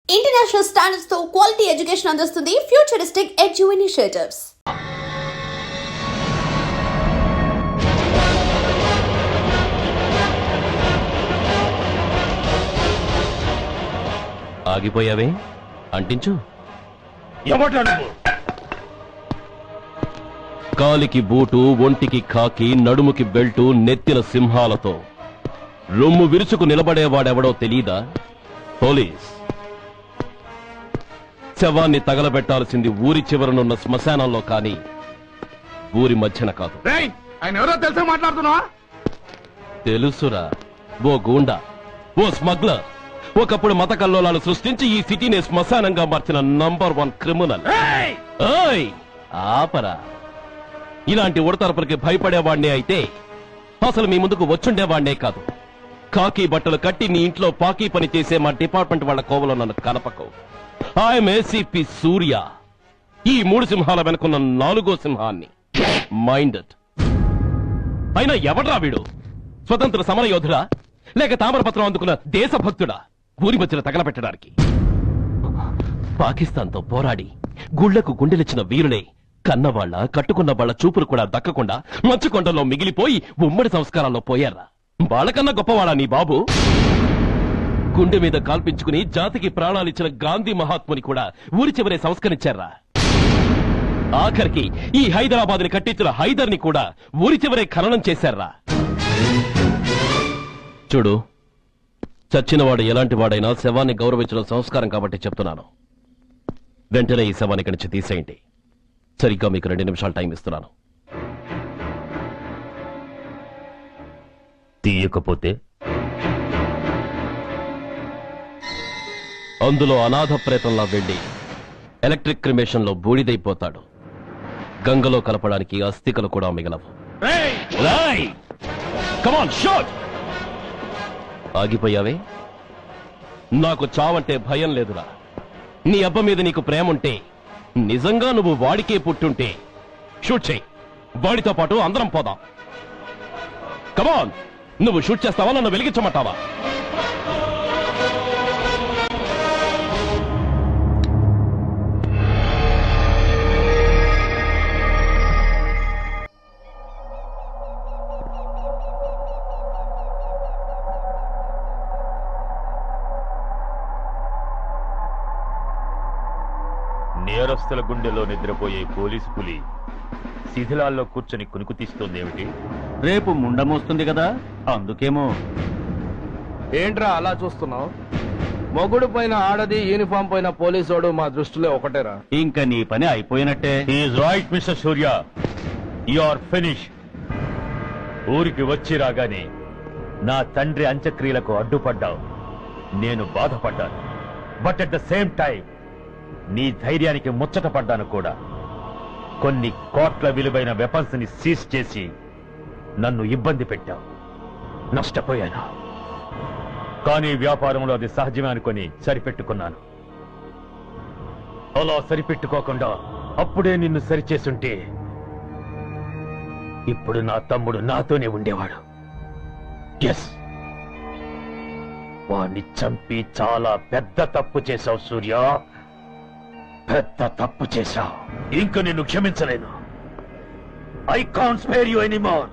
International standards తో quality education అందిస్తుంది futuristic edu initiatives. ఆగిపోయావే, అంటించు. కాలికి బూటు, ఒంటికి కాకి, నడుముకి బెల్టు, నెత్తిన సింహాలతో రొమ్ము విరుచుకు నిలబడేవాడెవడో తెలీదా? పోలీస్. శవాన్ని తగలబెట్టాల్సింది ఊరి చివరనున్న శ్మశానంలో కాని ఊరి మధ్యన కాదు. తెలుసురా, ఓ గూండా, ఓ స్మగ్లర్, ఒకప్పుడు మత కల్లోలాలు సృష్టించి ఈ సిటీని శ్మశానంగా మార్చిన నంబర్ 1 క్రిమినల్. ఆపరా. ఇలాంటి ఉడతరపులకి భయపడేవాడినే అయితే అసలు మీ ముందుకు వచ్చుండేవాడినే కాదు. కాకి బట్టలు కట్టి నీ ఇంట్లో పాకీ పని చేసే మా డిపార్ట్మెంట్ వాళ్ల కోవలో నన్ను కలపకు. ఐఎమ్ ఏసీపీ సూర్య. ఈ 3 సింహాల వెనుకున్న 4వ సింహాన్ని. మైండెడ్. అయినా ఎవడ్రా వీడు? స్వతంత్ర సమర యోధుడా లేక తామరపత్రం అందుకున్న దేశభక్తుడా ఊరి మధ్యన తగలబెట్టడానికి? పాకిస్తాన్తో పోరాడి గుళ్లకు గుండెలిచ్చిన వీరులే కన్నవాళ్ల, కట్టుకున్న వాళ్ల చూపులు కూడా దక్కకుండా మచ్చుకొండలో మిగిలిపోయి ఉమ్మడి సంస్కారాల్లో పోయారా? వాళ్ళకన్నా గొప్పవాడా నీ బాబు? గుండె మీద కాల్పించుకుని జాతికి ప్రాణాలిచ్చిన గాంధీ మహాత్ముని కూడా ఊరి చివరే సంస్కరించారా? ఆఖరికి ఈ హైదరాబాద్ ని కట్టించిన హైదర్ ని కూడా ఊరి చివరే ఖననం చేశారా? చూడు, చచ్చినవాడు ఎలాంటి వాడైనా శవాన్ని గౌరవించడం సంస్కారం కాబట్టి చెప్తున్నాను. వెంటనే ఈ శవాన్ని ఇక్కడి నుంచి తీసేయండి. సరిగ్గా మీకు 2 నిమిషాలు టైం ఇస్తున్నాను. తీయకపోతే అందులో అనాథ ప్రేతంలా వెళ్లి ఎలక్ట్రిక్ క్రిమేషన్ లో బూడిదైపోతాడు. గంగలో కలపడానికి అస్థికలు కూడా మిగలవు. ఆగిపోయావే? నాకు చావంటే భయం లేదురా. నీ అబ్బ మీద నీకు ప్రేముంటే, నిజంగా నువ్వు వాడికే పుట్టుంటే షూట్ చేయి. వాడితో పాటు అందరం పోదాం. కమాన్, నువ్వు షూట్ చేస్తావా, నన్ను వెలిగించమంటావా? నేరస్తుల గుండెలో నిద్రపోయే పోలీసు పులి శిథిలాల్లో కూర్చొని కునుకు తీస్తోందేమిటి? రేపు ముండమోస్తుంది కదా, అందుకేమో. ఏంట్రా అలా చూస్తున్నావు? మొగుడు పైన ఆడది, యూనిఫామ్ పైన పోలీసోడు మా దృష్టిలో ఒకటేరా. ఇంకా నీ పని అయిపోయినట్టే. Is right mister Surya, you are finish. ఊరికి వచ్చి రాగానే నా తండ్రి అంత్యక్రియలకు అడ్డుపడ్డావు. నేను బాధపడ్డాను. But at the same time నీ ధైర్యానికి ముచ్చట పడ్డాను కూడా. కొన్ని కోట్ల విలువైన వెపన్స్ ని సీజ్ చేసి నన్ను ఇబ్బంది పెట్టావు. నష్టపోయాను. కానీ వ్యాపారంలో అది సహజమే అనుకుని సరిపెట్టుకున్నాను. అలా సరిపెట్టుకోకుండా అప్పుడే నిన్ను సరిచేసుంటే ఇప్పుడు నా తమ్ముడు నాతోనే ఉండేవాడు. ఎస్, వాణ్ణి చంపి చాలా పెద్ద తప్పు చేశావు సూర్య. పెద్ద తప్పు చేశావు. ఇంక నిన్ను క్షమించలేను. I can't spare you anymore.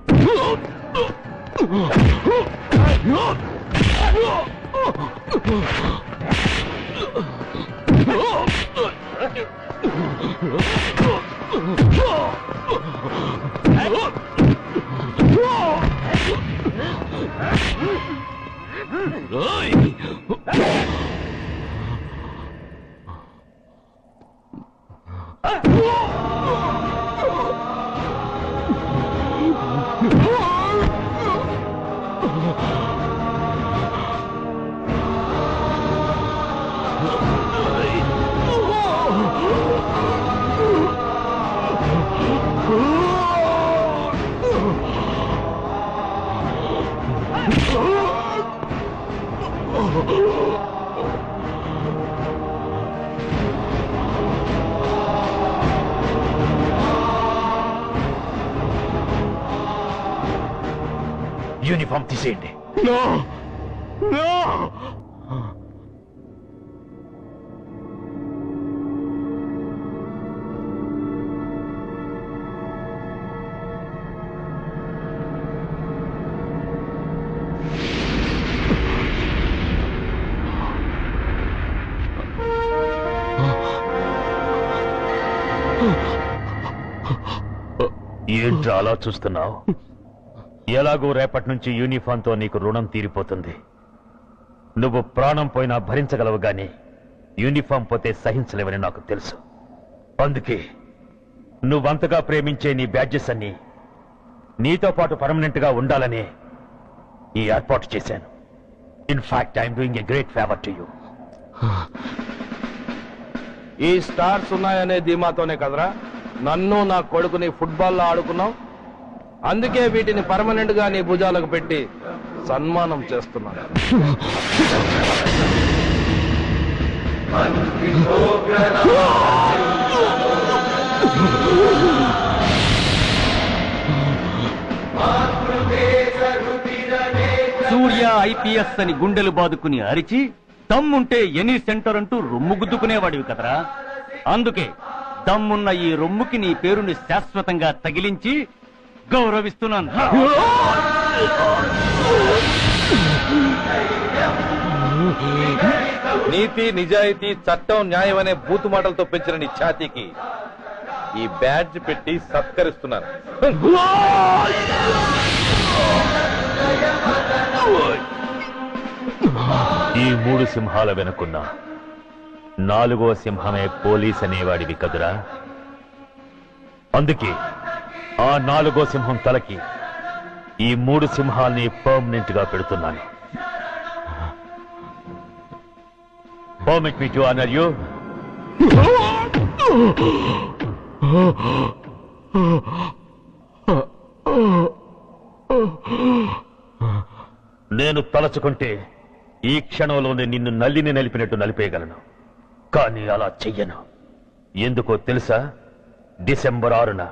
Uniform తీసేయండి. ఏంట్రా అలా చూస్తున్నావు? ఎలాగో రేపటి నుంచి యూనిఫామ్తో నీకు రుణం తీరిపోతుంది. నువ్వు ప్రాణం పోయినా భరించగలవు గాని యూనిఫామ్ పోతే సహించలేవని నాకు తెలుసు. అందుకే నువ్వంతగా ప్రేమించే నీ బ్యాడ్జెస్ అన్ని నీతో పాటు పర్మనెంట్ గా ఉండాలని ఈ ఏర్పాటు చేశాను. In fact I'm doing a great favour to you. ఈ స్టార్స్ ఉన్నాయనే ధీమాతోనే కదరా నన్ను నా కొడుకుని ఫుట్బాల్లో ఆడుకున్నావు. అందుకే వీటిని పర్మనెంట్ గా నీ భుజాలకు పెట్టి సన్మానం చేస్తున్నాను. సూర్య ఐపీఎస్ అని గుండెలు బాదుకుని అరిచి దమ్ముంటే ఎనీ సెంటర్ అంటూ రొమ్ము గుద్దుకునేవాడివి కదరా. అందుకే దమ్మున్న ఈ రొమ్ముకి నీ పేరుని శాశ్వతంగా తగిలించి గౌరవిస్తున్నాను. నీతి, నిజాయితీ, చట్టం, న్యాయం అనే బూతు మాటలతో పెంచిన నీ ఛాతీకి ఈ బ్యాడ్జ్ పెట్టి సత్కరిస్తున్నాను. ఈ 3 సింహాల వెనుకున్న 4వ సింహమే పోలీస్ అనేవాడివి కదురా. అందుకే ఆ 4వ సింహం తలకి ఈ 3 సింహాల్ని పర్మనెంట్ గా పెడుతున్నాను. Permit me to honor you. నేను తలచుకుంటే ఈ క్షణంలోనే నిన్ను నల్లిని నలిపినట్టు నలిపేయగలను. కానీ అలా చెయ్యను. ఎందుకో తెలుసా? డిసెంబర్ 6న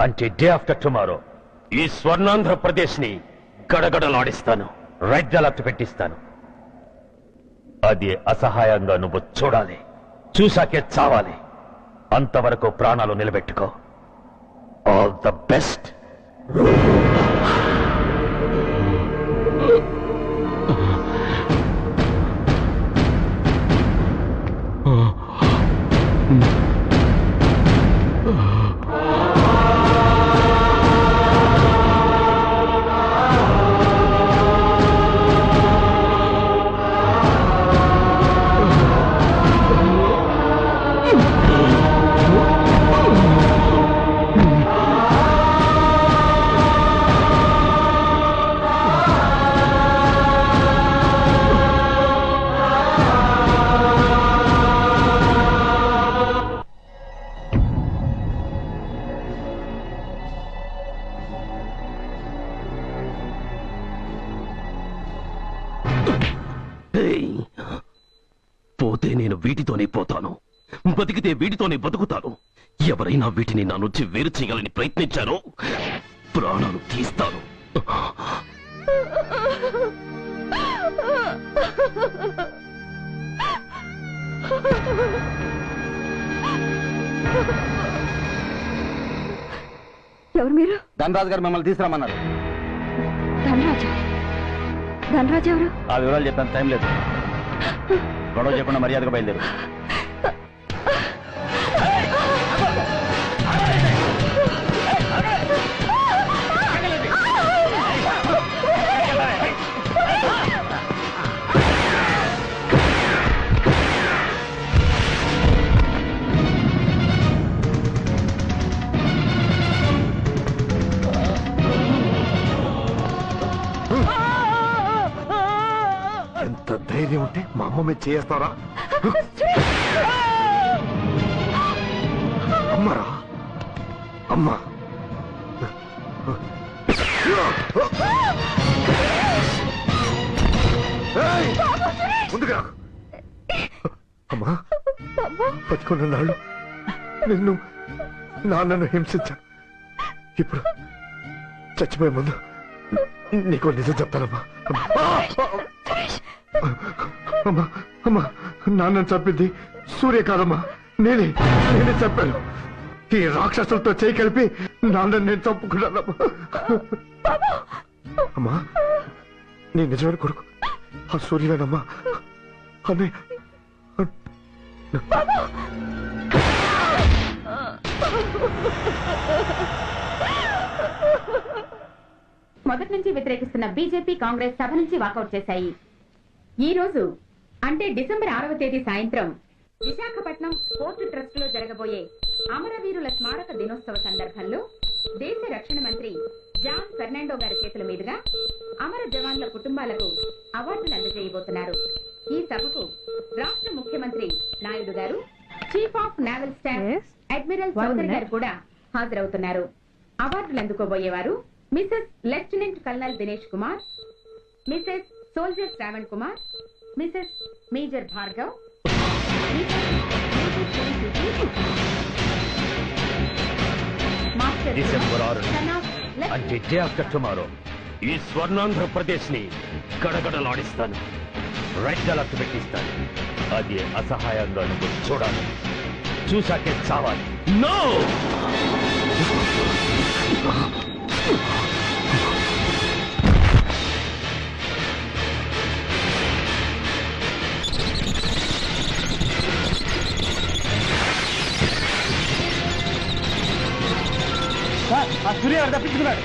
అంటే డే ఆఫ్టర్ టుమారో ఈ స్వర్ణాంధ్రప్రదేశ్ ని గడగడలాడిస్తాను. రెడ్ అలర్ట్ పెట్టిస్తాను. అది అసహాయంగా నువ్వు చూడాలి. చూశాకే చావాలి. అంతవరకు ప్రాణాలు నిలబెట్టుకో. All the best. పోతే నేను వీటితోనే పోతాను, బతికితే వీటితోనే బతుకుతాను. ఎవరైనా వీటిని నా నుంచి వేరు చేయాలని ప్రయత్నించారో ప్రాణాలు తీస్తాను. ఎవరు మీరు? ధనరాజు గారు మిమ్మల్ని తీసుకురమ్మన్నారు. ధనరాజా? ధనరాజు ఎవరు? ఆ వివరాలు చెప్పాను, టైం లేదు. గొడవ చెప్పకుండా మర్యాదగా బయలుదేరు. ఎంత ధైర్యం ఉంటే మా అమ్మ మీద చేస్తారా? అమ్మరా అమ్మా, ముందుగా అమ్మా. బతుకున్న నాళ్ళు నిన్ను నాన్నను హింసించాను. ఇప్పుడు చచ్చిపోయే ముందు నీకు నిజం చెప్తానమ్మా. అమ్మా అమ్మా, నాన్నను చంపింది సూర్య కాదమ్మా, నేనే చెప్పాను. ఈ రాక్షసులతో చేయి కలిపి నాన్నని నేను చంపుకున్నానమ్మా. అమ్మా, నీ నిజమైన కొడుకు ఆ సూర్యవేనమ్మా. అన్నయ్య మొదటి నుంచి వ్యతిరేకిస్తున్న బీజేపీ, కాంగ్రెస్ సభ నుంచి వాకౌట్ చేశాయి. ఈ రోజు అంటే డిసెంబర్ 6వ తేదీ సాయంత్రం విశాఖపట్నం పోర్టు ట్రస్ట్ లో జరగబోయే అమరవీరుల స్మారక దినోత్సవ సందర్భంలో దేశ రక్షణ మంత్రి జాన్ ఫెర్నాండో గారి చేతుల మీదుగా అమర జవాన్ల కుటుంబాలకు అవార్డులు అందజేయబోతున్నారు. ఈ సభకు రాష్ట్ర ముఖ్యమంత్రి నాయుడు గారు, chief of naval staff admiral Chaudhary గారు కూడా హాజరవుతున్నారు. అవార్డులు అందుకోబోయేవారు Mrs lieutenant colonel Dinesh Kumar, Mrs soldier Shravan Kumar, Mrs major Bhargav, December 6 అంటే డే ఆఫ్టర్ టుమారో ఈ స్వర్ణాంధ్రప్రదేశ్ ని గడగడలాడిస్తాను. రెడ్ అలర్ట్ పెట్టిస్తాను. అది అసహాయంగా నువ్వు చూడాలి. చూసాకే చావాలి. నో! సూర్య తప్పించుకున్నాడు.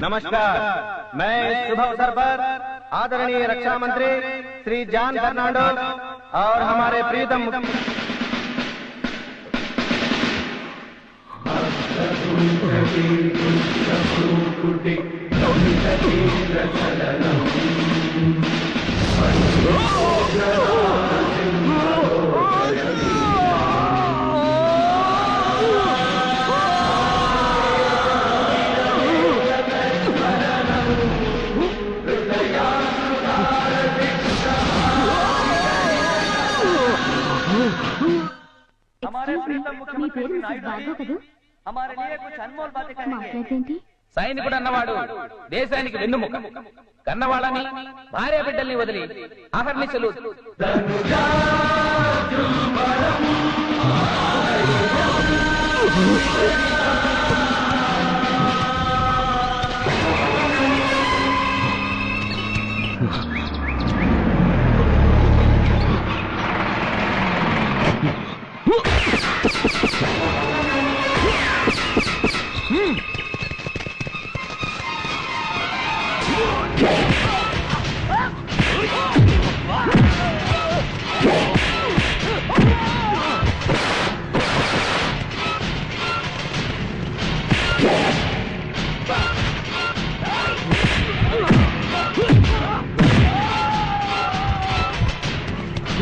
नमस्कार, मैं इस शुभ अवसर पर आदरणीय रक्षा मंत्री श्री जॉन फर्नांडो और हमारे प्रीतम हमारे प्रीतम मुख्यमंत्री नायडू जी हमारे लिए कुछ अनमोल बातें कहेंगे. సైనికుడు అన్నవాడు దేశానికి వెన్నుముక. కన్నవాళ్ళని భార్య బిడ్డల్ని వదిలి అహర్నిశలు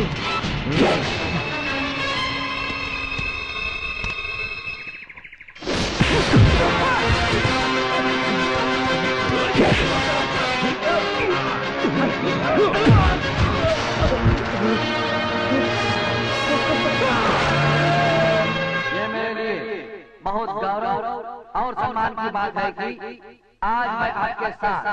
Huh. बहुत गौरव और सम्मान की बात है कि आज मैं आपके साथ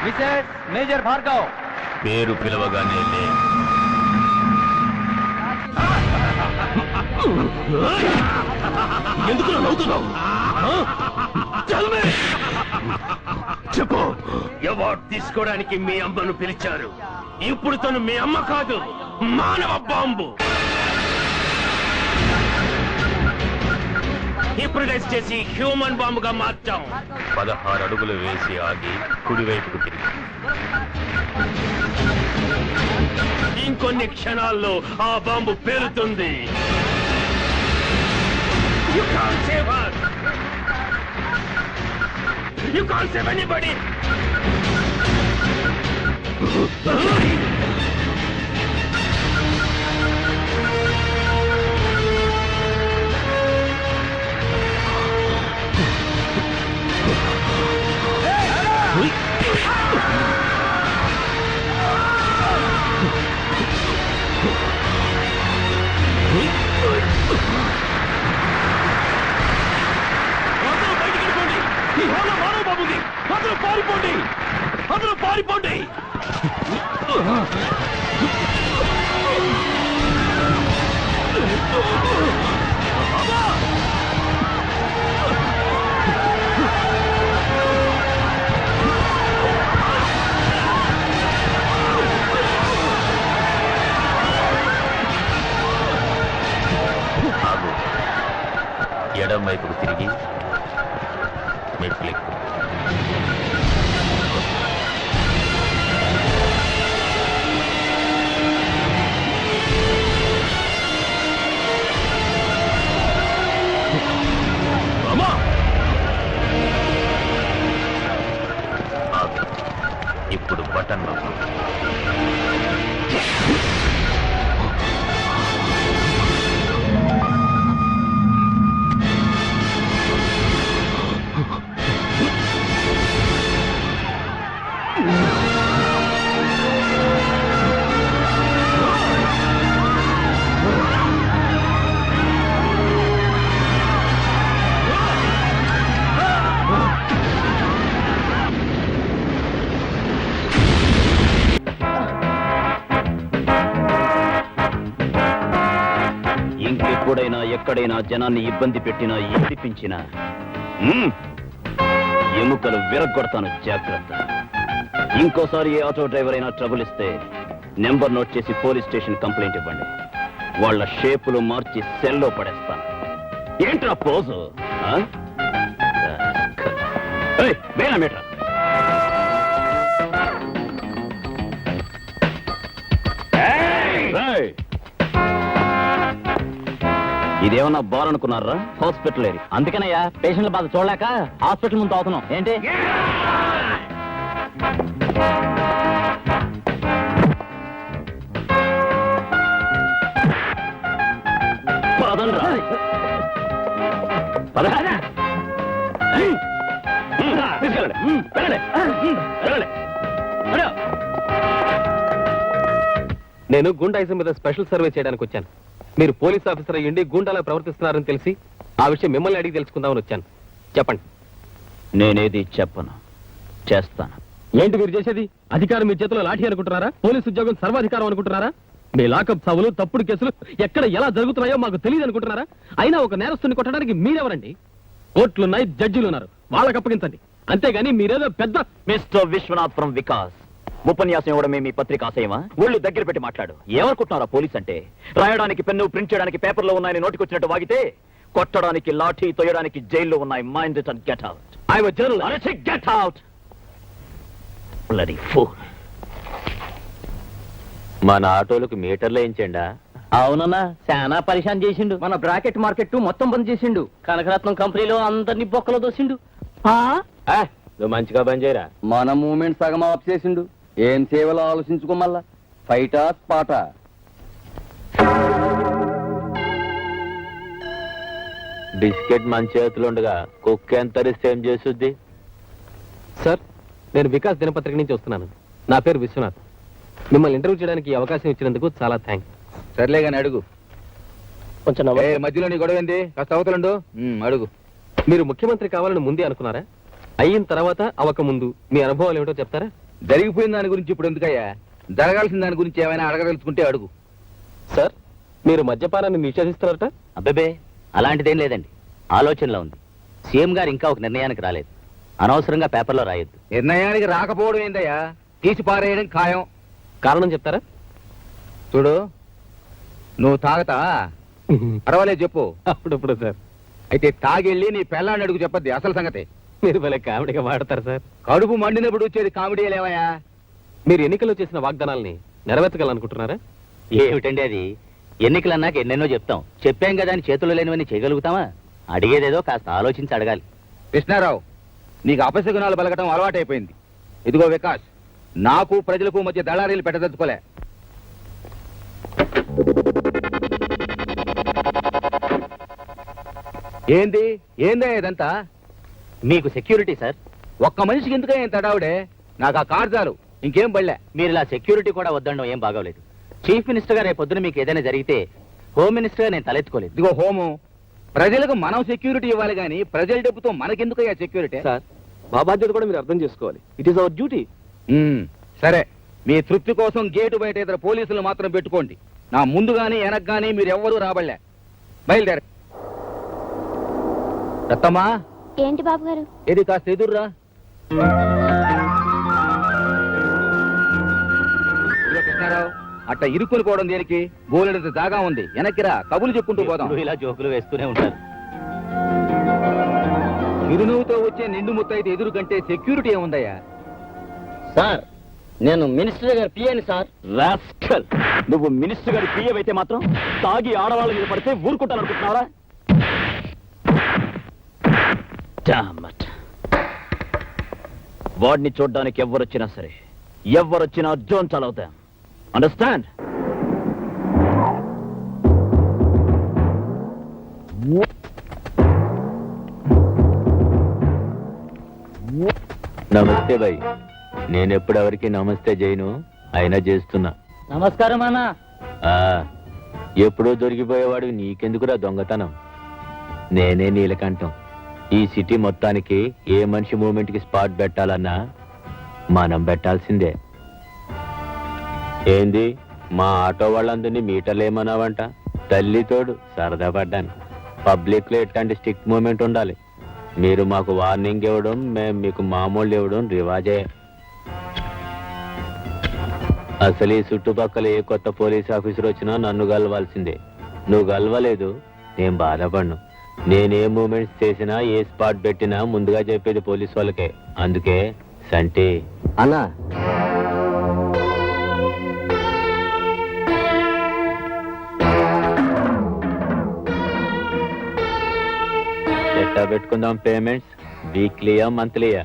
मेजर मेजर भार्गव పేరు పిలవగానే లే. ఎందుకు నవ్వుతున్నావు? చెప్పు. అవార్డు తీసుకోవడానికి మీ అమ్మను పిలిచారు. ఇప్పుడు తను మీ అమ్మ కాదు, మానవ బాంబు. హిప్నటైజ్ చేసి హ్యూమన్ బాంబుగా మార్చాం. 16 అడుగులు వేసి ఆగి కుడివైపుకు తిరిగి ఇంకొన్ని క్షణాల్లో ఆ bomb పేలుతుంది. You can't save her. You can't save anybody. అందరూ పారిపోండి, అందరూ పారిపోండి. ఎడం వైపుకు తిరిగి మెట్లెక్కు. ఇప్పుడు బటన్ నొక్కు. ఎప్పుడైనా ఎక్కడైనా జనాన్ని ఇబ్బంది పెట్టినా ఏడిపించినా ఎముకలు విరగొడతాను, జాగ్రత్త. ఇంకోసారి ఏ ఆటో డ్రైవర్ అయినా ట్రబుల్ ఇస్తే నెంబర్ నోట్ చేసి పోలీస్ స్టేషన్ కంప్లైంట్ ఇవ్వండి. వాళ్ళ షేపులు మార్చి సెల్లో పడేస్తాను. ఏంట్రా పోజు? మీటర్ ఇదేమన్నా బార్ అనుకున్నారా? హాస్పిటల్ ఏరి. అందుకనయ్యా పేషెంట్ల బాధ చూడలేక హాస్పిటల్ ముందు అవుతున్నాం. ఏంటి నేను గూండాయిజం మీద స్పెషల్ సర్వే చేయడానికి వచ్చాను. మీరు పోలీస్ ఆఫీసర్ అయ్యండి గూండాలా ప్రవర్తిస్తున్నారని తెలిసి ఆ విషయం మిమ్మల్ని అడిగి తెలుసుకుందామని వచ్చాను. చెప్పండి. నేనేది చెప్పను, చేస్తాను. ఏంటి మీరు చేసేది? అధికారం మీ చేతిలో లాఠీ అనుకుంటున్నారా? పోలీస్ ఉద్యోగం సర్వాధికారం అనుకుంటున్నారా? మీ లాకప్ చావులు, తప్పుడు కేసులు ఎక్కడ ఎలా జరుగుతున్నాయో మాకు తెలియదు అనుకుంటున్నారా? అయినా ఒక నేరస్తుని కొట్టడానికి మీరెవరండి? కోర్టులున్నాయి, జడ్జిలు ఉన్నారు, వాళ్ళకి అప్పగించండి. అంతేగాని మీరేదో పెద్ద మిస్టర్ విశ్వనాథ్ ఫ్రమ్ వికాస్ ఉపన్యాసం ఇవ్వడమే మీ పత్రిక ఆశయమా? ఒళ్ళు దగ్గర పెట్టి మాట్లాడు. ఏమనుకుంటున్నారా పోలీస్ అంటే? రాయడానికి పెన్ను, ప్రింట్ చేయడానికి పేపర్లో ఉన్నాయని నోటికొచ్చినట్టు వాగితే, కొట్టడానికి లాఠీ, తొయ్యడానికి జైల్లో ఉన్నాయి. Mind it and get out. I was journalist. Get out. Bloody fool. మన ఆటోలకు మీటర్లు వేయించండా? అవునన్నా, చాలా పరిశాన్ చేసిండు. మన బ్రాకెట్ మార్కెట్ మొత్తం బంద్ చేసిండు. కనకరత్నం కంపెనీలో అందరినీ బొక్కలో దోసిండు. నువ్వు మంచిగా బంద్ చేయరా. మన మూమెంట్ సగం ఆఫ్ చేసిండు. ఏం సేవలో ఆలోచించుకోమల్లా. ఫైటా పాట. బిస్కెట్ మన చేతులు ఉండగా కుక్క ఎంత తరిస్తే ఏం చేస్తుంది? సార్, నేను వికాస్ దినపత్రిక నుంచి వస్తున్నాను. నా పేరు విశ్వనాథ్. మిమ్మల్ని ఇంటర్వ్యూ చేయడానికి ఈ అవకాశం ఇచ్చినందుకు చాలా థ్యాంక్స్. సర్లే కానీ అడుగు. కొంచెం మధ్యలో నీ గొడవ ఏంది? కాస్త అవతలండు. అడుగు. మీరు ముఖ్యమంత్రి కావాలని ముందే అనుకున్నారా? అయిన తర్వాత అవక ముందు మీ అనుభవాలు ఏమిటో చెప్తారా? జరిగిపోయిన దాని గురించి ఇప్పుడు ఎందుకయ్యా? జరగాల్సిన దాని గురించి ఏమైనా అడగదలుచుకుంటే అడుగు. సార్, మీరు మద్యపానాన్ని నిషేధిస్తున్నారట? అబ్బే, అలాంటిదేం లేదండి. ఆలోచనలో ఉంది. సీఎం గారు ఇంకా ఒక నిర్ణయానికి రాలేదు. అనవసరంగా పేపర్లో రాయొద్దు. నిర్ణయానికి రాకపోవడం ఏందయ్యా? తీసి పారేయడం ఖాయం. కారణం చెప్తారా? చూడు, నువ్వు తాగతా? పర్వాలేదు చెప్పు. అప్పుడప్పుడు సార్. అయితే తాగెళ్ళి నీ పెళ్ళాన్ని అడుగు చెప్పద్ది అసలు సంగతి. మీరు భలే కామెడీగా మాడతారు సార్. కడుపు మండినప్పుడు వచ్చేది కామెడీ లేవయా? మీరు ఎన్నికల్లో చేసిన వాగ్దానాల్ని నెరవేర్చగలనుకుంటున్నారా? ఏమిటండి అది? ఎన్నికలన్నాక ఎన్నెన్నో చెప్తాం. చెప్పాం కదా అని చేతుల్లో లేనివన్నీ చేయగలుగుతామా? అడిగేదేదో కాస్త ఆలోచించి అడగాలి. కృష్ణారావు, నీకు అపశకునాలు పలకటం అలవాటైపోయింది. ఇదిగో వికాస్, నాకు ప్రజలకు మధ్య దళారీలు పెట్టదలుచుకోలే. ఏంది ఏందే ఇదంతా? మీకు సెక్యూరిటీ సార్. ఒక్క మనిషికి ఎందుకే ఇంత తడావుడే? నాకు ఆ కార్ చాలు, ఇంకేం పడలే. మీరు ఇలా సెక్యూరిటీ కూడా వద్దడం ఏం బాగోలేదు. చీఫ్ మినిస్టర్ గా రేపు పొద్దున మీకు ఏదైనా జరిగితే హోమ్ మినిస్టర్ గా నేను తలెత్తుకోలేదు. ఇదిగో హోము, ప్రజలకు మనం సెక్యూరిటీ ఇవ్వాలి కానీ ప్రజల డబ్బుతో మనకెందుకయ్యా సెక్యూరిటీ? సార్, మా బాధ్యత కూడా మీరు అర్థం చేసుకోవాలి. It is our duty. సరే, మీ తృప్తి కోసం గేటు బయట ఇద్దరు పోలీసులు మాత్రం పెట్టుకోండి. నా ముందు గానీ వెనక్ గానీ మీరు ఎవ్వరూ రాబడలే. బయలుదేర. రత్తమ్మా. ఏంటి బాబు గారు? ఏది కాస్త ఎదుర్రా. కృష్ణారావు, అట్ట ఇరుక్కుని పోవడం దేనికి? బోలెడంత జాగా ఉంది, వెనక్కిరా, కబులు చెప్పుకుంటూ పోదాం. ఇలా జోకులు వేస్తూనే ఉంటారు. చిరునవ్వుతో వచ్చే నిండు ముత్తైతే ఎదురు కంటే సెక్యూరిటీ ఏముందయ్యా? సార్, నేను మినిస్టర్ గారి పిఏని సార్. రాస్కల్, నువ్వు మినిస్టర్ గారి పిఏ అయితే మాత్రం తాగి ఆడవాళ్ళ మీద పడితే ఊరుకుంటాననుకుంటున్నావా? వాడిని చూడ్డానికి ఎవరొచ్చినా సరే, ఎవరొచ్చినా జోన్ చలవుతాం. అండర్స్టాండ్? నమస్తే భాయ్. నేనెప్పుడు ఎవరికి నమస్తే చేయను, అయినా చేస్తున్నా. నమస్కారం అన్నా. ఎప్పుడో దొరికిపోయేవాడు నీకెందుకురా దొంగతనం? నేనే నీలకంఠం. ఈ సిటీ మొత్తానికి ఏ మనిషి మూమెంట్ కి స్పాట్ పెట్టాలన్నా మనం పెట్టాల్సిందే. ఏంది, మా ఆటో వాళ్ళందరినీ మీటర్లు ఏమన్నావంట? తల్లితోడు సరదా పడ్డాను. పబ్లిక్ లో ఎట్లాంటి స్ట్రిక్ట్ మూమెంట్ ఉండాలి. మీరు మాకు వార్నింగ్ ఇవ్వడం, మేము మీకు మామూలు ఇవ్వడం రివాజే. అసలు ఈ చుట్టుపక్కల ఏ కొత్త పోలీస్ ఆఫీసర్ వచ్చినా నన్ను గెలవాల్సిందే. నువ్వు గెలవలేదు, నేను బాధపడను. నేనే మూమెంట్స్ చేసినా, ఏ స్పాట్ పెట్టినా ముందుగా చెప్పేది పోలీస్ వాళ్ళకే. అందుకే సంటి అన్నా ఎట్టా పెట్టుకుందాం పేమెంట్స్? వీక్లీయా, మంత్లీయా?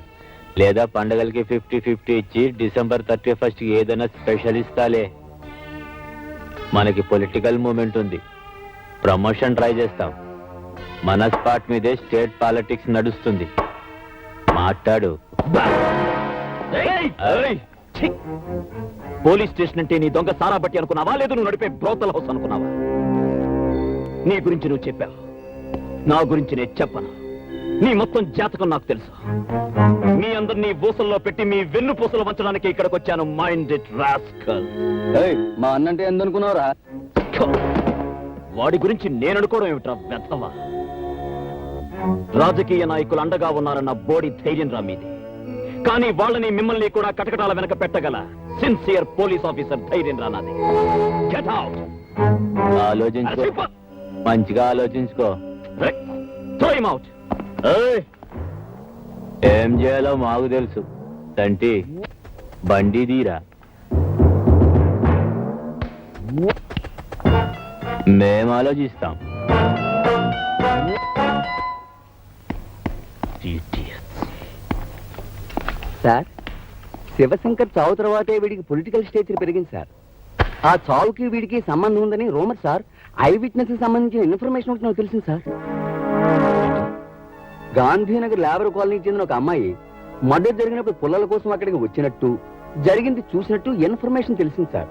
లేదా పండగలకి 50-50 ఇచ్చి December 31st ఏదైనా స్పెషల్ ఇస్తాలే. మనకి పొలిటికల్ మూమెంట్ ఉంది, ప్రమోషన్ ట్రై చేస్తాం. మన స్పాట్ మీదే స్టేట్ పాలిటిక్స్ నడుస్తుంది. మాట్లాడు. పోలీస్ స్టేషన్ అంటే నీ దొంగ సారా బట్టి అనుకున్నావా, లేదు నువ్వు నడిపే బ్రోతల్ హౌస్ అనుకున్నావా? నీ గురించి నువ్వు చెప్పావు, నా గురించి నేను చెప్పను. నీ మొత్తం జాతకం నాకు తెలుసు. మీ అందరినీ బూసల్లో పెట్టి మీ వెన్ను పూసలు వంచడానికి ఇక్కడికి వచ్చాను. Minded rascal. మా అన్నంటే ఎందుకున్నావురా? వాడి గురించి నేను అనుకోవడం ఏమిట్రా వ్యర్థమా? రాజకీయ నాయకులు అండగా ఉన్నారన్న బోడి ధైర్యం రా మీది. కానీ వాళ్ళని మిమ్మల్ని కూడా కటకటాల వెనక పెట్టగల సిన్సియర్ పోలీస్ ఆఫీసర్ ధైర్యం రా నాది. Get out. ఆలోచించుకో, మంచిగా ఆలోచించుకో. Throw him out. ఏం చేయాలో మాకు తెలుసు. తంటి బండి తీరా, మేం ఆలోచిస్తాం. సార్, శివశంకర్ చావు తర్వాతే వీడికి పొలిటికల్ స్టేచర్ పెరిగింది సార్. ఆ చావుకి వీడికి సంబంధం ఉందని రూమర్ సార్. ఐ విట్నెస్ సంబంధించిన ఇన్ఫర్మేషన్ ఒకటి నాకు తెలిసింది సార్. గాంధీనగర్ లేబర్ కాలనీకి చెందిన ఒక అమ్మాయి మర్డర్ జరిగినప్పుడు పుల్లల కోసం అక్కడికి వచ్చినట్టు, జరిగింది చూసినట్టు ఇన్ఫర్మేషన్ తెలిసింది సార్.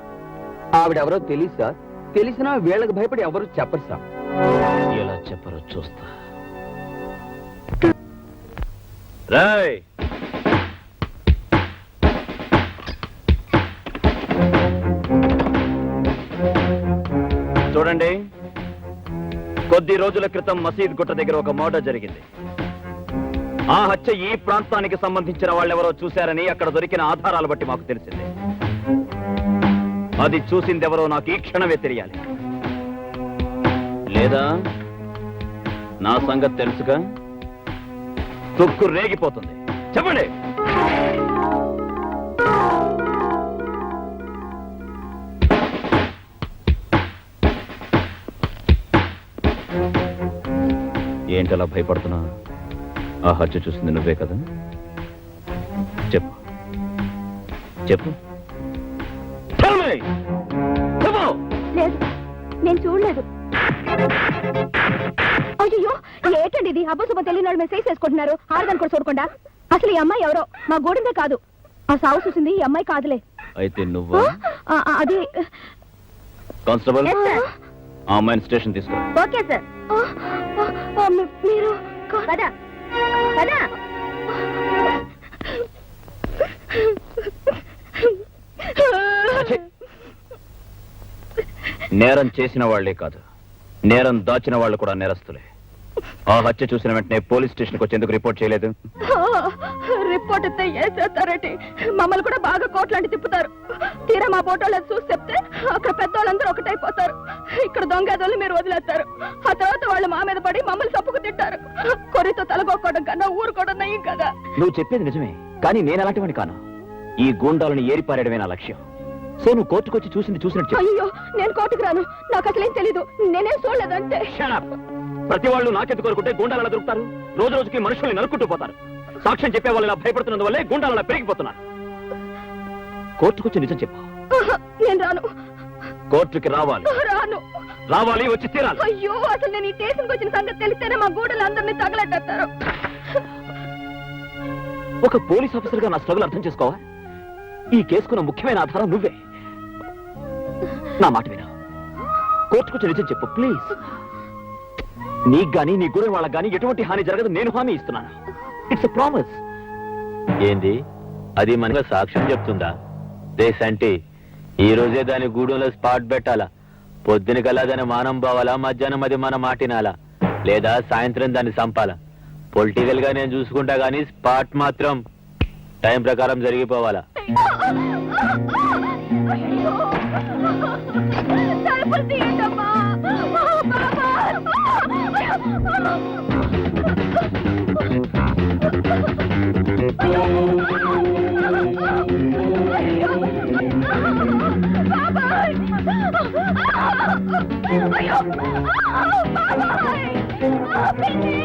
ఆవిడెవరో తెలియదు సార్. తెలిసినా వీళ్ళకి భయపడి ఎవరు చెప్పరు సార్. ఎలా చెప్పరో చూస్తా. రాయ్, చూడండి, కొద్ది రోజుల క్రితం మసీద్ గుట్ట దగ్గర ఒక మర్డర్ జరిగింది. ఆ హత్య ఈ ప్రాంతానికి సంబంధించిన వాళ్ళెవరో చూశారని అక్కడ దొరికిన ఆధారాలు బట్టి మాకు తెలిసింది. అది చూసిందెవరో నాకు ఈ క్షణమే తెలియాలి. లేదా నా సంగతి తెలుసుగా, తుక్కు రేగిపోతుంది. చెప్పండి. ఏంటలా భయపడుతున్నా? ఆ హత్య చూసింది నువ్వే కదా? చెప్పు చెప్పు. లేదు, నేను చూడలేదు. అయ్యో, ఏంటండి ఇది? అబ్బుసుబ్బ తెలియని మెసేజ్ చేసుకుంటున్నారు. ఆడదాన్ని కూడా చూడకుండా. అసలు ఈ అమ్మాయి ఎవరో మా గూడిందే కాదు. ఆ సాగు చూసింది ఈ అమ్మాయి కాదులే. అయితే నువ్వు అది కానిస్టేబుల్, ఆ అమ్మాయిని స్టేషన్ తీసుకో. Okay sir. మీరు కదా కదా. నేరం చేసిన వాళ్లే కాదు, నేరం దాచిన వాళ్ళు కూడా నేరస్తులే. ఆ హత్య చూసిన వెంటనే పోలీస్ స్టేషన్కి వచ్చేందుకు రిపోర్ట్ చేయలేదు? రిపోర్ట్ ఇస్తే ఏం చేస్తారంటే మమ్మల్ని కూడా బాగా కోట్లాంటి తిప్పుతారు. తీరా మా ఫోటోలు చూసి చెప్తే అక్కడ పెద్దవాళ్ళందరూ ఒకటైపోతారు. ఇక్కడ దొంగదోళ్ళు మీరు వదిలేస్తారు. ఆ తర్వాత వాళ్ళు మా మీద పడి మమ్మల్ని తప్పుకు తింటారు. కొరితో తలగొక్కడం కన్నా ఊరుకోవడం నయం కదా. నువ్వు చెప్పేది నిజమే, కానీ నేను అలాంటివాడిని కాను. ఈ గూండాలను ఏరిపారేయడమే నా లక్ష్యం. సో నువ్వు కోర్టుకొచ్చి చూసినట్టు. అయ్యో, నేను కోర్టుకు రాను. నాకు అసలేం తెలీదు. నేనేం చూడలేదంటే. ప్రతి వాళ్ళు నాకెందుకు కోరుకుంటే గూండాలు ఎలా దొరుకుతారు? రోజు రోజుకి మనుషుల్ని నరుక్కుంటూ పోతారు. సాక్ష్యం చెప్పే వాళ్ళు ఇలా భయపడుతున్నందువల్లే గూండాలు పెరిగిపోతున్నారు. కోర్టుకొచ్చి నిజం చెప్పు. నేను రాను. కోర్టుకి రావాలి. రాను. రావాలి, వచ్చి తీరాలి. అయ్యో, అసలు నేను ఈ స్టేషన్కి వచ్చిన సంగతి తెలిస్తేనే మా గూడలు అందరినీ తగలెట్టారు. ఒక పోలీస్ ఆఫీసర్ గా నా స్ట్రగుల్ అర్థం చేసుకోవా? ఈ కేసుకున్న ముఖ్యమైన ఆధారం నువ్వే. నా మాట విను. కోర్టుకొచ్చి నిజం చెప్పు ప్లీజ్. నీకు గానీ నీ గురి వాళ్ళకి గానీ ఎటువంటి హాని జరగదు, నేను హామీ ఇస్తున్నాను. It's a promise. ఏంది అది? మనకు సాక్ష్యం చెప్తుందా? దేశంటే ఈ రోజే దాని గూడెంలో స్పాట్ పెట్టాలా? పొద్దున కల్లా దాని మానం పోవాలా, మధ్యాహ్నం అది మన మాటినాలా, లేదా సాయంత్రం దాన్ని చంపాలా. పొలిటికల్ గా నేను చూసుకుంటా గానీ స్పాట్ మాత్రం టైం ప్రకారం జరిగిపోవాలా. తలుపులు తీయండమ్మా. బాబాయ్! అయ్యో! బాబాయ్! పిన్ని!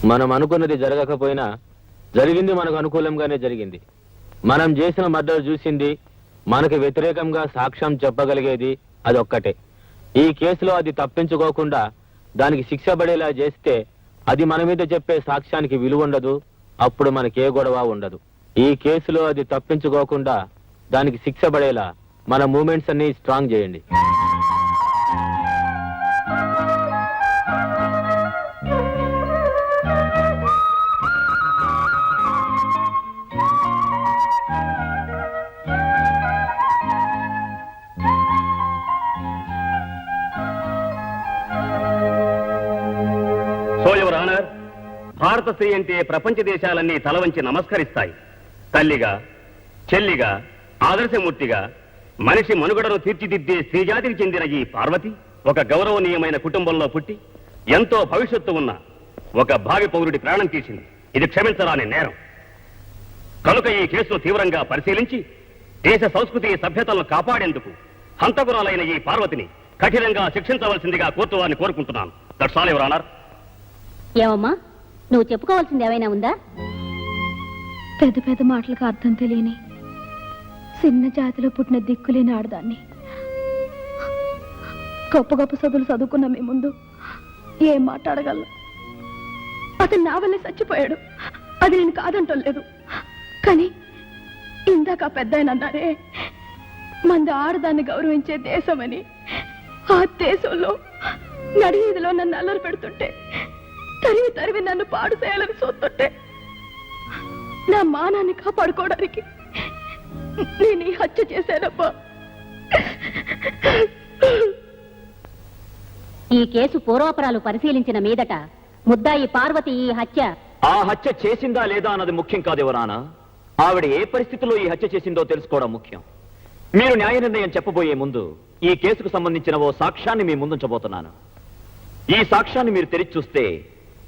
మనం అనుకున్నది జరగకపోయినా జరిగింది మనకు అనుకూలంగానే జరిగింది. మనం చేసిన మర్డర్ చూసింది, మనకు వ్యతిరేకంగా సాక్ష్యం చెప్పగలిగేది అదొక్కటే. ఈ కేసులో అది తప్పించుకోకుండా దానికి శిక్ష పడేలా చేస్తే అది మన మీద చెప్పే సాక్ష్యానికి విలువ ఉండదు, అప్పుడు మనకే గొడవ ఉండదు. ఈ కేసులో అది తప్పించుకోకుండా దానికి శిక్ష పడేలా మన మూమెంట్స్ అన్ని స్ట్రాంగ్ చేయండి. సో యువర్ ఆనర్, భారత స్త్రీ అంటే ప్రపంచ దేశాలన్నీ తలవంచి నమస్కరిస్తాయి. తల్లిగా, చెల్లిగా, ఆదర్శమూర్తిగా మనిషి మనుగడను తీర్చిదిద్దే స్త్రీజాతికి చెందిన ఈ పార్వతి ఒక గౌరవనీయమైన కుటుంబంలో పుట్టి ఎంతో భవిష్యత్తు ఉన్న ఒక భావి పౌరుడి ప్రాణం తీసింది. ఇది క్షమించరాని నేరం. కనుక ఈ కేసును తీవ్రంగా పరిశీలించి దేశ సంస్కృతి సభ్యతలను కాపాడేందుకు హంతకురాలైన ఈ పార్వతిని కఠినంగా శిక్షించవలసిందిగా కోర్టు వారిని కోరుకుంటున్నాను. That's all your honour. ఏమమ్మా, నువ్వు చెప్పుకోవాల్సింది ఏమైనా ఉందా? పెద్ద పెద్ద మాటలకు అర్థం తెలియని చిన్న జాతిలో పుట్టిన దిక్కులేని ఆడదాన్ని. గొప్ప గొప్ప చదువులు చదువుకున్న మీ ముందు ఏం మాట్లాడగలను? అతను నా వల్లే చచ్చిపోయాడు, అది నేను కాదంటం లేదు. కానీ ఇందాక పెద్ద ఆయన అన్నారే, మంది ఆడదాన్ని గౌరవించే దేశమని. ఆ దేశంలో నడివీధిలో నన్ను అల్లరి పెడుతుంటే, తరివి తరివి నన్ను పాడు చేయాలని చూస్తుంటే, నా మానాన్ని కాపాడుకోవడానికి నేను ఈ హత్య చేశానబ్బా. ఈ కేసు పూర్వాపరాలు పరిశీలించిన మీదట ముద్దాయి పార్వతి ఈ హత్య ఆ హత్య చేసిందా లేదా అన్నది ముఖ్యం కాదు ఎవరానా. ఆవిడ ఏ పరిస్థితిలో ఈ హత్య చేసిందో తెలుసుకోవడం ముఖ్యం. మీరు న్యాయ నిర్ణయం చెప్పబోయే ముందు ఈ కేసుకు సంబంధించిన ఓ సాక్ష్యాన్ని మీ ముందుంచబోతున్నాను. ఈ సాక్ష్యాన్ని మీరు తెరిచి చూస్తే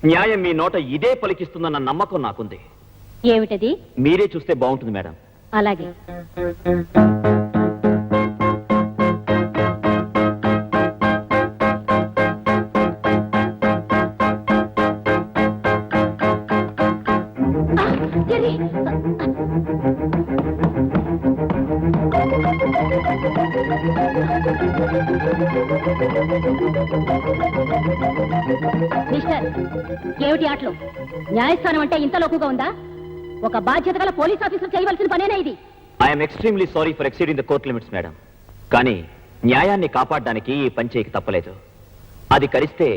న్యాయం మీ నోట ఇదే పలికిస్తుందన్న నమ్మకం నాకుంది. ఏమిటది? మీరే చూస్తే బాగుంటుంది మేడం. అలాగే. మిస్టర్, ఏమిటి ఆటలు? న్యాయస్థానం అంటే ఇంత లోకుగా ఉందా? ఒక బాధ్యత గల పోలీస్ ఆఫీసర్ చేయవలసిన పనేనా ఇది? I'm extremely sorry for exceeding the court limits madam. కానీ న్యాయాన్ని కాపాడడానికి ఈ పని చేయక తప్పలేదు. అది కరిస్తే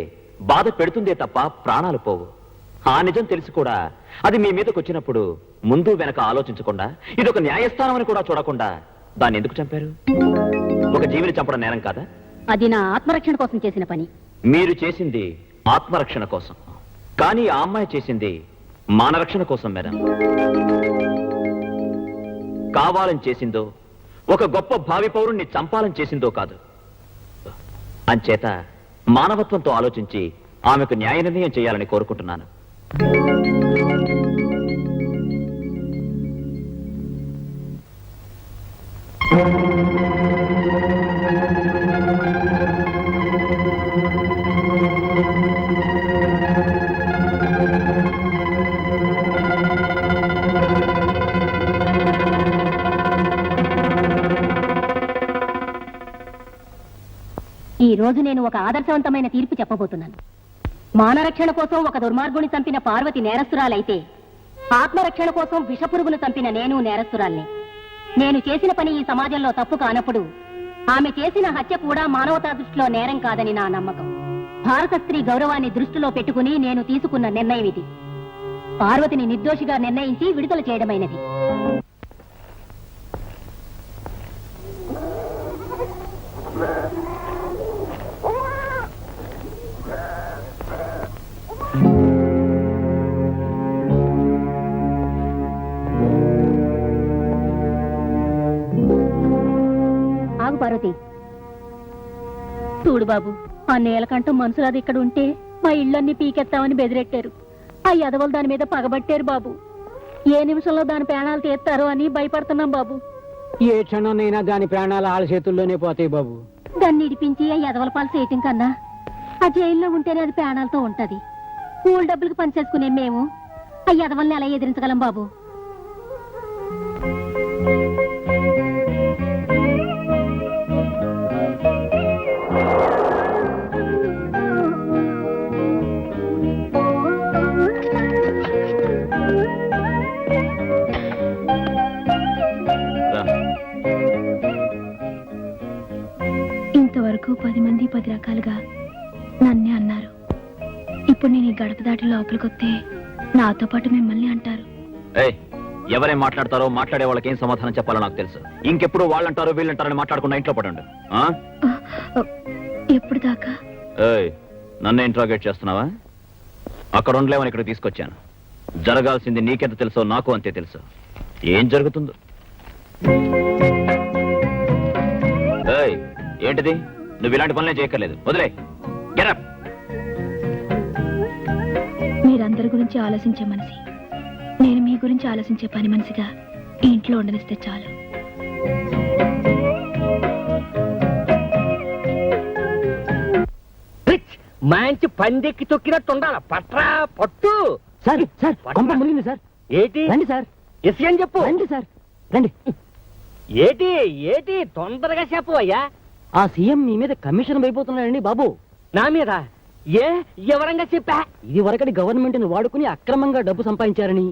బాధ పెడుతుందే తప్ప ప్రాణాలు పోవు. ఆ నిజం తెలిసి కూడా అది మీ మీదకి వచ్చినప్పుడు ముందు వెనక ఆలోచించకుండా, ఇది ఒక న్యాయస్థానం అని కూడా చూడకుండా దాన్ని ఎందుకు చంపారు? ఒక జీవిని చంపడం నేరం కాదా? అది నా ఆత్మరక్షణ కోసం చేసిన పని. మీరు చేసింది ఆత్మరక్షణ కోసం, కానీ ఆ అమ్మాయి చేసింది మానరక్షణ కోసం మేడం. కావాలని చేసిందో, ఒక గొప్ప భావి పౌరుణ్ణి చంపాలని చేసిందో కాదు. అంచేత మానవత్వంతో ఆలోచించి ఆమెకు న్యాయ నిర్ణయం చేయాలని కోరుకుంటున్నాను. ఈ రోజు నేను ఒక ఆదర్శవంతమైన తీర్పు చెప్పబోతున్నాను. మానరక్షణ కోసం ఒక దుర్మార్గుని చంపిన పార్వతి నేరస్తురాలైతే, ఆత్మరక్షణ కోసం విషపురుగును చంపిన నేను నేరస్తురాల్ని. నేను చేసిన పని ఈ సమాజంలో తప్పు కానప్పుడు ఆమె చేసిన హత్య కూడా మానవతా దృష్టిలో నేరం కాదని నా నమ్మకం. భారత స్త్రీ గౌరవాన్ని దృష్టిలో పెట్టుకుని నేను తీసుకున్న నిర్ణయం ఇది. పార్వతిని నిర్దోషిగా నిర్ణయించి విడుదల చేయడమైనది. ఆగు పార్వతి. చూడు బాబు, ఆ నేలకంఠం మనుషులది ఇక్కడ ఉంటే మా ఇళ్ళన్నీ పీకెత్తామని బెదిరెట్టారు. ఆ యదవలు దాని మీద పగబట్టారు బాబు. ఏ నిమిషంలో దాని ప్రాణాలు తీస్తారో అని భయపడుతున్నాం బాబు. ఏ క్షణంనైనా దాని ప్రాణాలు ఆళ్ళ చేతుల్లోనే పోతాయి బాబు. దాన్ని ఇడిపించి ఆ యదవల పాలు చేయటం కన్నా ఆ జైల్లో ఉంటేనే అది ప్రాణాలతో ఉంటది. కూల్ డబ్బులకు పనిచేసుకునే మేము ఆ యదవల్ని ఎలా ఎదిరించగలం బాబు? ఇంతవరకు 10 మంది 10 రకాలుగా నన్నే అన్నారు. ఇప్పుడు నేను ఈ గడప దాటి లోపలికొస్తే నాతో పాటు మిమ్మల్ని అంటారు. ఎవరేం మాట్లాడతారో మాట్లాడే వాళ్ళకి ఏం సమాధానం చెప్పాలో నాకు తెలుసు. ఇంకెప్పుడు వాళ్ళంటారో వీళ్ళంటారని మాట్లాడకుండా ఇంట్లో పడండి. ఎప్పుడు దాకా? నన్ను ఇంట్రాగేట్ చేస్తున్నావా? అక్కడ ఉండలేమని ఇక్కడ తీసుకొచ్చాను. జరగాల్సింది నీకెంత తెలుసో నాకు అంతే తెలుసు. ఏం జరుగుతుందో. ఏంటిది? నువ్వు ఇలాంటి పనులే చేయక్కర్లేదు. వదిలే. గెటప్. మీరందరి గురించి ఆలోచించే మనిషి, నేను మీ గురించి ఆలోచించే పని మనిషిగా ఈ ఇంట్లో ఉండనిస్తే చాలు. మంచి పందెక్కి తొక్కినట్టు ఉండాల. పట్రా పట్టు. సార్ సార్ కొంప మునిగింది సార్. ఏటి? రండి సార్. ఎస్ అని చెప్పు. రండి సార్, రండి. ఏటి ఏటి తొందరగా చెప్పు అయ్యా. ఆ సీఎం మీ మీద కమిషన్ అయిపోతున్నాడండి బాబు. నా మీద? ఏ ఎవరంగా చెప్పా? ఇది వరకటి గవర్నమెంట్ ని వాడుకుని అక్రమంగా డబ్బు సంపాదించారని,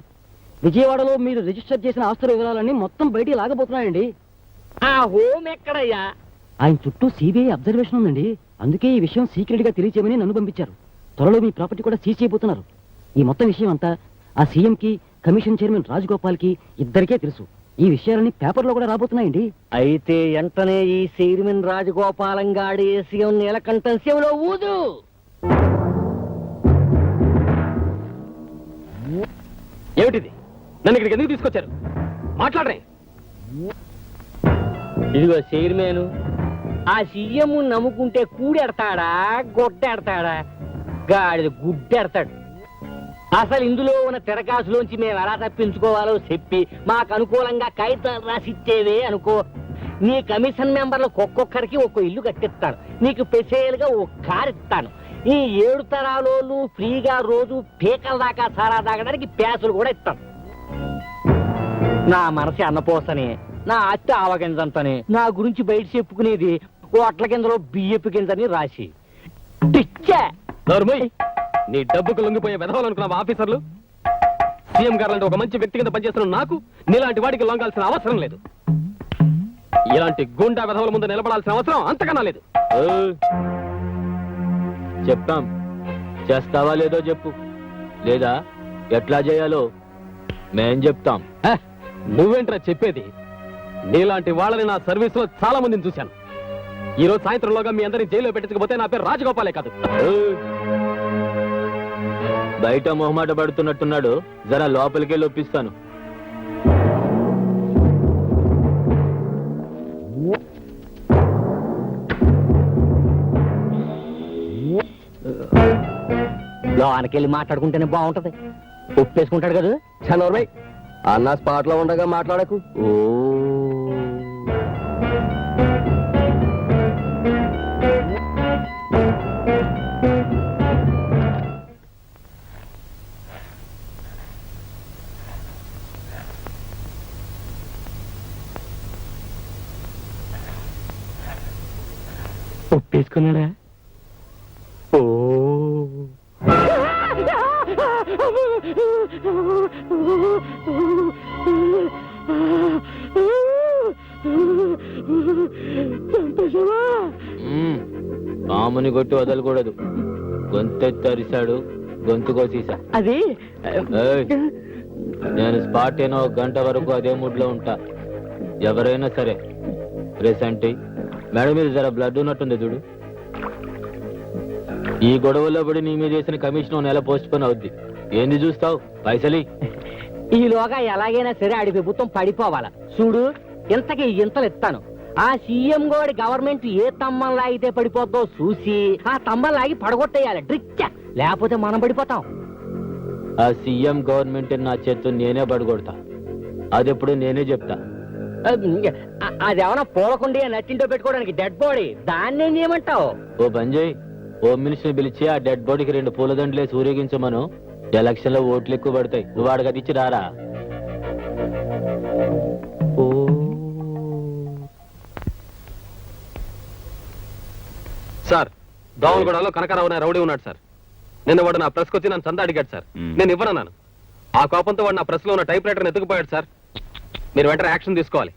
విజయవాడలో మీరు రిజిస్టర్ చేసిన ఆస్తుల వివరాలన్నీ మొత్తం బయటికి లాగబోతున్నాయండి. ఆ హోమ్ ఎక్కడయ్యా? ఆయన చుట్టూ సిబిఐ అబ్జర్వేషన్ ఉందండి. అందుకే ఈ విషయం సీక్రెట్ గా తెలియచేయమని నన్ను పంపించారు. త్వరలో మీ ప్రాపర్టీ కూడా సీజ్ చేయబోతున్నారు. ఈ మొత్తం విషయం అంతా ఆ సీఎం కి, కమిషన్ చైర్మన్ రాజగోపాల్ కి ఇద్దరికే తెలుసు. ఈ విషయాలన్నీ పేపర్లో కూడా రాబోతున్నాయండి. అయితే వెంటనే ఈ చైర్మన్ రాజగోపాలం గాడి సీఎం నీలకంఠం శివలో ఊదు. ఏమిటిది? నన్ను ఇక్కడికి ఎందుకు తీసుకొచ్చారు? మాట్లాడరే. ఇదిగో చైర్మన్, ఆ సీఎం నమ్ముకుంటే కూడెడతాడా గొడ్డెడతాడా? గాడిద గుడ్డెడతాడు. అసలు ఇందులో ఉన్న తిరకాసులోంచి మేము ఎలా తప్పించుకోవాలో చెప్పి మాకు అనుకూలంగా కాగితాలు రాసిచ్చేవే అనుకో. నీ కమిషన్ మెంబర్లకు ఒక్కొక్కరికి ఒక్కో ఇల్లు కట్టిస్తాను, నీకు స్పెషల్గా ఓ కారు ఇస్తాను. ఈ 7 తరాలోళ్ళు ఫ్రీగా రోజు పీకల దాకా సారా తాగడానికి ప్యాసులు కూడా ఇస్తాను. నా మనసు అన్నపోసని, నా అత్త ఆవగింజంతని, నా గురించి బయట చెప్పుకునేది ఓ అట్ల కిందలో బియ్యపు కిందని రాసి పిచ్చా. నీ డబ్బుకు లొంగిపోయే వెధవాలనుకున్నావు ఆఫీసర్లు. సీఎం గారు లాంటి ఒక మంచి వ్యక్తి కింద పనిచేస్తున్న నాకు నీలాంటి వాడికి లొంగాల్సిన అవసరం లేదు. ఇలాంటి గుండా వెధవల ముందు నిలబడాల్సిన అవసరం అంతకన్నా లేదు. చెప్తాం, చేస్తావా లేదో చెప్పు, లేదా ఎట్లా చేయాలో మేం చెప్తాం. నువ్వేంట్రా చెప్పేది? నీలాంటి వాళ్ళని నా సర్వీస్ లో చాలా మందిని చూశాను. ఈ రోజు సాయంత్రంలోగా మీ అందరిని జైల్లో పెట్టించకపోతే నా పేరు రాజగోపాలే కాదు. బయట మొహమాట పడుతున్నట్టున్నాడు, జరా లోపలికే లొప్పిస్తాను. లోనకెళ్ళి మాట్లాడుకుంటేనే బాగుంటది. ఒప్పేసుకుంటాడు కదా చనోర్మై. అన్న స్పాట్ లో ఉండగా మాట్లాడకు. ఓ ఒప్పేసుకున్నాడా? ఓ పాముని కొట్టి వదలకూడదు. గొంతెత్తి అరిశాడు, గొంతు కోసేసా. అది నేను స్పాట్ అయినా 1 గంట వరకు అదే మూడ్ లో ఉంటా. ఎవరైనా సరే రేసంటి మేడం మీద జర బ్లడ్ ఉన్నట్టుంది చూడు. ఈ గొడవల్లో పడి నీ మీద చేసిన కమిషన్ 1 నెల పోస్ట్ పోన్ అవుద్ది. ఏంది చూస్తావు? పైసలి ఈలోగా ఎలాగైనా సరే ఆడి ప్రభుత్వం పడిపోవాలా చూడు. ఇంతకి ఇంతలు ఇస్తాను. ఆ సీఎం గోడి గవర్నమెంట్ ఏ తమ్మం లాగితే పడిపోద్దో చూసి ఆ తమ్మం లాగి పడగొట్టేయాలి డ్రిచ్చ, లేకపోతే మనం పడిపోతాం. ఆ సీఎం గవర్నమెంట్ నా చేత్తు నేనే పడగొడతా. అదెప్పుడు నేనే చెప్తా. అదేమన్నా పోలకుండి నచ్చింటో పెట్టుకోవడానికి డెడ్ బాడీ, దాన్ని ఏమంటావు? ఓ బంజయ్, హోమ్ మినిస్టర్ పిలిచి ఆ డెడ్ బాడీకి 2 పూలదండలేసి ఊరేగించమను. ఎలక్షన్ లో ఓట్లు ఎక్కువ పడతాయి. నువ్వు వాడికి అది ఇచ్చి రారా. సార్, దోమలగూడలో కనకరావు అనే రౌడీ ఉన్నాడు సార్. నిన్న వాడు నా ప్రెస్కి వచ్చి నన్ను చందా అడిగాడు సార్. నేను ఇవ్వనన్నాను. ఆ కోపంతో వాడు నా ప్రెస్ లో ఉన్న టైప్ రైటర్ని ఎత్తుకుపోయాడు సార్. మీరు వెంటనే యాక్షన్ తీసుకోవాలి.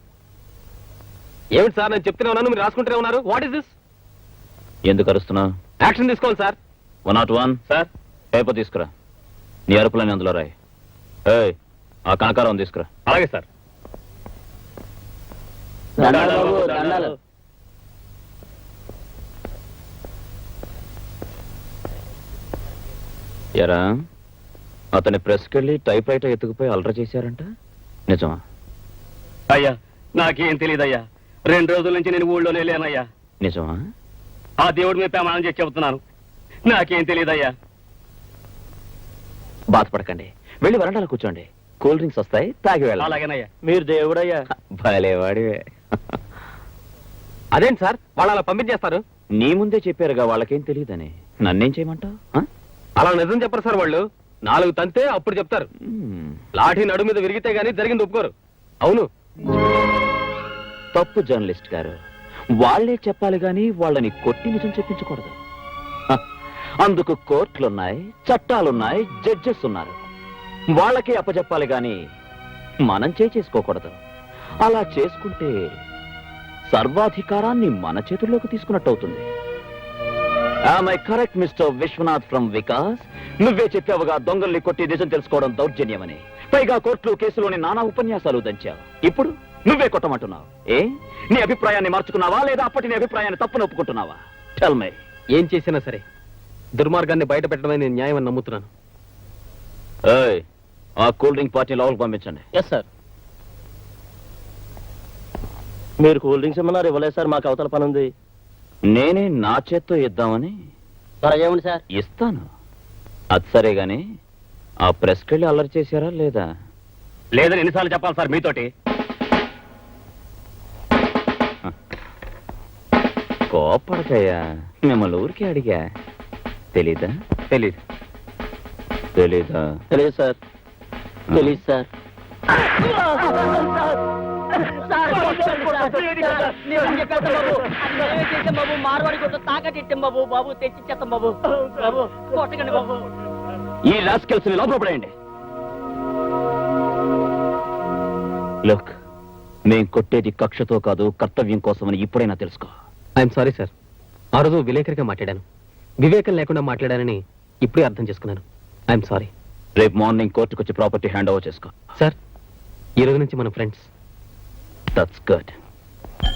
ఏమిటి సార్, నేను చెప్తూనే ఉన్నాను, మీరు రాసుకుంటూనే ఉన్నారు. What is this? ఎందుకు అరుస్తున్నావు? యాక్షన్ తీసుకోవాలి సార్. 101 సార్, పేపర్ తీసుకురా. నీ అరుపులని అందులో రాయి. ఏయ్, ఆ కనకారం తీసుకురా. అలాగే సార్. ఎరా, అతని ప్రెస్కి వెళ్ళి టైప్ రైటర్ ఎత్తుకుపోయి అలర చేశారంట, నిజమా? అయ్యా, నాకేం తెలియదయ్యా. 2 రోజుల నుంచి నేను ఊళ్ళోనే లేనయ్యా. నిజమా? ఆ దేవుడి మీద ప్రమాణం చేసి చెబుతున్నాను, నాకేం తెలియదయ్యా. బాధపడకండి, వెళ్ళి వరండాలో కూర్చోండి. కూల్ డ్రింక్స్ వస్తాయి, తాగి వెళ్ళాలి. అలాగేనయ్యా. మీరు దేవుడయ్యా. భలేవాడివే. అదేంటి సార్, వాళ్ళు అలా పంపించేస్తారు? నీ ముందే చెప్పారుగా వాళ్ళకేం తెలియదని. నన్నేం చేయమంటావు? అలా నిజం చెప్పరు సార్. వాళ్ళు 4 తంతే అప్పుడు చెప్తారు. లాఠీ నడు మీద విరిగితే గానీ జరిగింది ఒప్పుకోరు. అవును. తప్పు జర్నలిస్ట్ గారు. వాళ్లే చెప్పాలి గాని వాళ్ళని కొట్టి నిజం చెప్పించకూడదు. హ, అందుకు కోర్టులున్నాయి, చట్టాలున్నాయి, జడ్జెస్ ఉన్నారు. వాళ్ళకే అప్పచెప్పాలి గాని మనం చేసుకోకూడదు. అలా చేసుకుంటే సర్వాధికారాన్ని మన చేతుల్లోకి తీసుకున్నట్టు అవుతుంది. Am I correct, Mr. Vishwanath from Vikas? నువ్వే చెప్పావుగా దొంగల్ని కొట్టి నిజం తెలుసుకోవడం దౌర్జన్యమని. పైగా కోర్టులు కేసులోని నానా ఉపన్యాసాలు దంచావు. ఇప్పుడు నువ్వే కొట్టమంటున్నావు. ఏ, నీ అభిప్రాయాన్ని మార్చుకున్నావా లేదా అప్పటి నీ అభిప్రాయాన్ని తప్పును ఒప్పుకుంటున్నావా? Tell me. ఏం చేసినా సరే దుర్మార్గాన్ని బయట పెట్టడమే నేను న్యాయం అని నమ్ముతున్నాను. ఏయ్, ఆ కూల్ డ్రింక్ పార్టీ లోపలికి పంపించండి. Yes sir. మీరు కూల్ డ్రింక్స్ ఇమ్మన్నారు, ఇవ్వలేదు సార్. మాకు అవతల పని ఉంది. నేనే నా చేత్తో ఇద్దామని. త్వరగా ఇవ్వండి సార్. ఇస్తాను. అది సరే గాని ఆ ప్రెస్కి వెళ్ళి అల్లరి చేశారా లేదా? లేదని ఎన్నిసార్లు చెప్పాలి సార్ మీతోటి? కోపడకయ్యా, మిమ్మల్ని ఊరికే అడిగా. తెలీదా? తెలీదు. తెలీదా? తెలియదు సార్. తెలీదు సార్. ఈ రాస్కెల్స్ లోపల పడేయండి. లుక్, మేం కొట్టేది కక్షతో కాదు, కర్తవ్యం కోసమని ఇప్పుడైనా తెలుసుకో. I'm sorry sir. ఆ రోజు విలేకరిగా మాట్లాడాను. వివేకం లేకుండా మాట్లాడానని ఇప్పుడే అర్థం చేసుకున్నాను. I'm sorry. రేపు మార్నింగ్ కోర్టుకు వచ్చి ప్రాపర్టీ హ్యాండ్ ఓవర్ చేసుకో. సార్, ఈ రోజు నుంచి మనం ఫ్రెండ్స్. That's good.